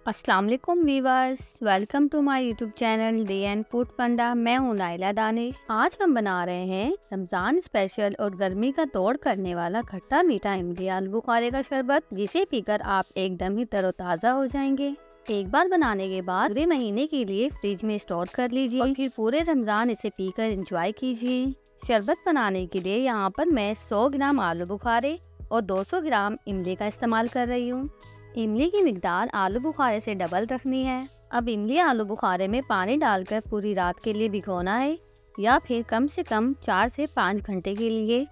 अस्सलाम वालेकुम viewers, welcome to my YouTube channel day and food funda. मैं हूं नाइला दानिश। आज हम बना रहे हैं रमज़ान स्पेशल और गर्मी का तोड़ करने वाला खट्टा मीठा इमली आलू बुखारे का शरबत, जिसे पीकर आप एकदम ही तरोताज़ा हो जाएंगे। एक बार बनाने के बाद पूरे महीने के लिए फ्रिज में स्टोर कर लीजिए और फिर पूरे रमज़ान इसे पीकर एंजॉय कीजिए। शरबत बनाने के लिए यहाँ पर मैं 100 ग्राम आलू बुखारे और 200 ग्राम इमली का इस्तेमाल कर रही हूँ। इमली की मिकदार आलू बुखारे से डबल रखनी है। अब इमली आलू बुखारे में पानी डालकर पूरी रात के लिए भिगोना है या फिर कम से कम 4 से 5 घंटे के लिए।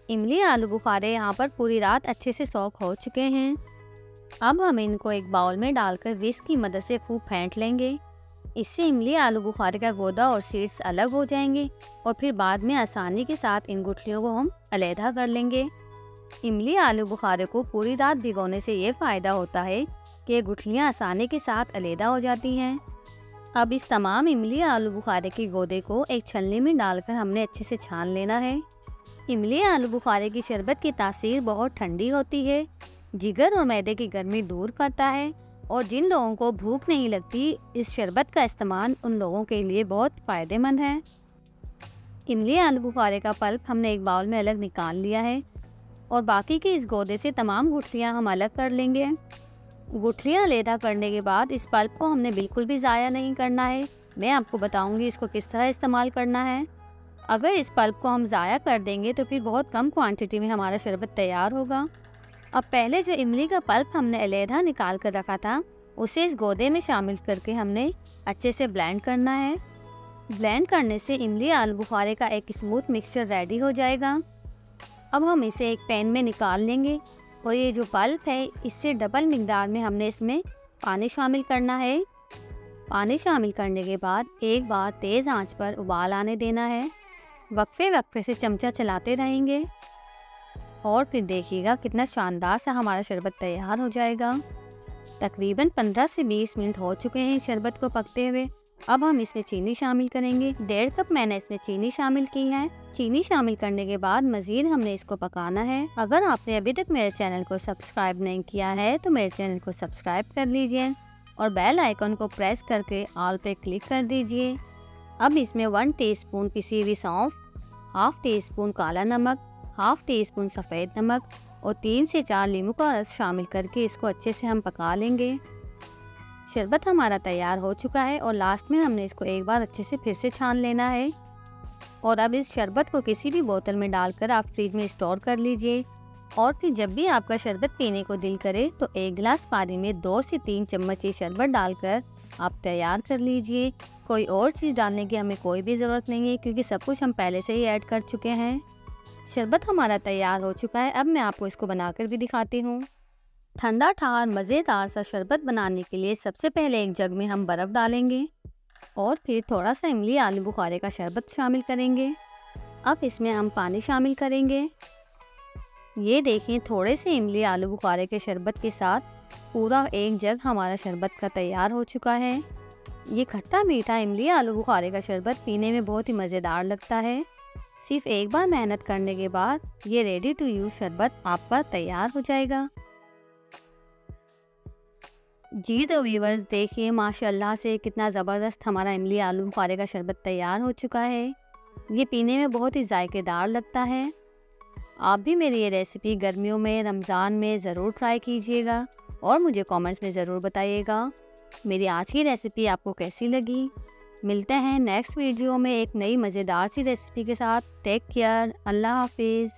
इमली आलू बुखारे यहाँ पर पूरी रात अच्छे से सोख हो चुके हैं। अब हम इनको एक बाउल में डालकर विस्क की मदद से खूब फेंट लेंगे। इससे इमली आलू बुखारे का गोदा और सीड्स अलग हो जाएंगे और फिर बाद में आसानी के साथ इन गुठलियों को हम अलहदा कर लेंगे। इमली आलू बुखारे को पूरी रात भिगोने से ये फ़ायदा होता है कि गुठलियाँ आसानी के साथ अलहदा हो जाती हैं। अब इस तमाम इमली आलू बुखारे के गोदे को एक छलनी में डालकर हमने अच्छे से छान लेना है। इमली आलू बुखारे की शरबत की तासीर बहुत ठंडी होती है, जिगर और मैदे की गर्मी दूर करता है और जिन लोगों को भूख नहीं लगती, इस शरबत का इस्तेमाल उन लोगों के लिए बहुत फ़ायदेमंद है। इमली आलू बुखारे का पल्प हमने एक बाउल में अलग निकाल लिया है और बाकी के इस गोदे से तमाम गुठलियाँ हम अलग कर लेंगे। गुठलियाँ अलहदा करने के बाद इस पल्प को हमने बिल्कुल भी ज़ाया नहीं करना है। मैं आपको बताऊंगी इसको किस तरह इस्तेमाल करना है। अगर इस पल्प को हम ज़ाया कर देंगे तो फिर बहुत कम क्वांटिटी में हमारा शरबत तैयार होगा। अब पहले जो इमली का पल्प हमने अलहदा निकाल कर रखा था, उसे इस गोदे में शामिल करके हमने अच्छे से ब्लेंड करना है। ब्लेंड करने से इमली आलू बुखारे का एक स्मूथ मिक्सचर रेडी हो जाएगा। अब हम इसे एक पैन में निकाल लेंगे और ये जो पल्प है, इससे डबल मिकदार में हमने इसमें पानी शामिल करना है। पानी शामिल करने के बाद एक बार तेज़ आंच पर उबाल आने देना है। वक्फे वक्फे से चमचा चलाते रहेंगे और फिर देखिएगा कितना शानदार सा हमारा शरबत तैयार हो जाएगा। तकरीबन 15 से 20 मिनट हो चुके हैं इस शरबत को पकते हुए। अब हम इसमें चीनी शामिल करेंगे। 1.5 कप मैंने इसमें चीनी शामिल की है। चीनी शामिल करने के बाद मज़ीद हमने इसको पकाना है। अगर आपने अभी तक मेरे चैनल को सब्सक्राइब नहीं किया है तो मेरे चैनल को सब्सक्राइब कर लीजिए और बेल आइकन को प्रेस करके ऑल पे क्लिक कर दीजिए। अब इसमें 1 टीस्पून पिसी हुई सौंफ, हाफ टी स्पून काला नमक, हाफ टी स्पून सफ़ेद नमक और 3 से 4 नींबू का रस शामिल करके इसको अच्छे से हम पका लेंगे। शरबत हमारा तैयार हो चुका है और लास्ट में हमने इसको एक बार अच्छे से फिर से छान लेना है। और अब इस शरबत को किसी भी बोतल में डालकर आप फ्रिज में स्टोर कर लीजिए और फिर जब भी आपका शरबत पीने को दिल करे तो 1 गिलास पानी में 2 से 3 चम्मच ये शरबत डालकर आप तैयार कर लीजिए। कोई और चीज़ डालने की हमें कोई भी ज़रूरत नहीं है क्योंकि सब कुछ हम पहले से ही ऐड कर चुके हैं। शरबत हमारा तैयार हो चुका है। अब मैं आपको इसको बनाकर भी दिखाती हूँ। ठंडा ठार मज़ेदार सा शरबत बनाने के लिए सबसे पहले एक जग में हम बर्फ़ डालेंगे और फिर थोड़ा सा इमली आलू बुखारे का शरबत शामिल करेंगे। अब इसमें हम पानी शामिल करेंगे। ये देखें, थोड़े से इमली आलू बुखारे के शरबत के साथ पूरा एक जग हमारा शरबत का तैयार हो चुका है। ये खट्टा मीठा इमली आलू बुखारे का शरबत पीने में बहुत ही मज़ेदार लगता है। सिर्फ एक बार मेहनत करने के बाद ये रेडी टू यूज़ शरबत आपका तैयार हो जाएगा। जी तो व्यूवर्स, देखिए माशाल्लाह से कितना ज़बरदस्त हमारा इमली आलू बुखारे का शरबत तैयार हो चुका है। ये पीने में बहुत ही जायकेदार लगता है। आप भी मेरी ये रेसिपी गर्मियों में, रमज़ान में ज़रूर ट्राई कीजिएगा और मुझे कमेंट्स में ज़रूर बताइएगा मेरी आज की रेसिपी आपको कैसी लगी। मिलते हैं नेक्स्ट वीडियो में एक नई मज़ेदार सी रेसिपी के साथ। टेक केयर, अल्लाह हाफिज़।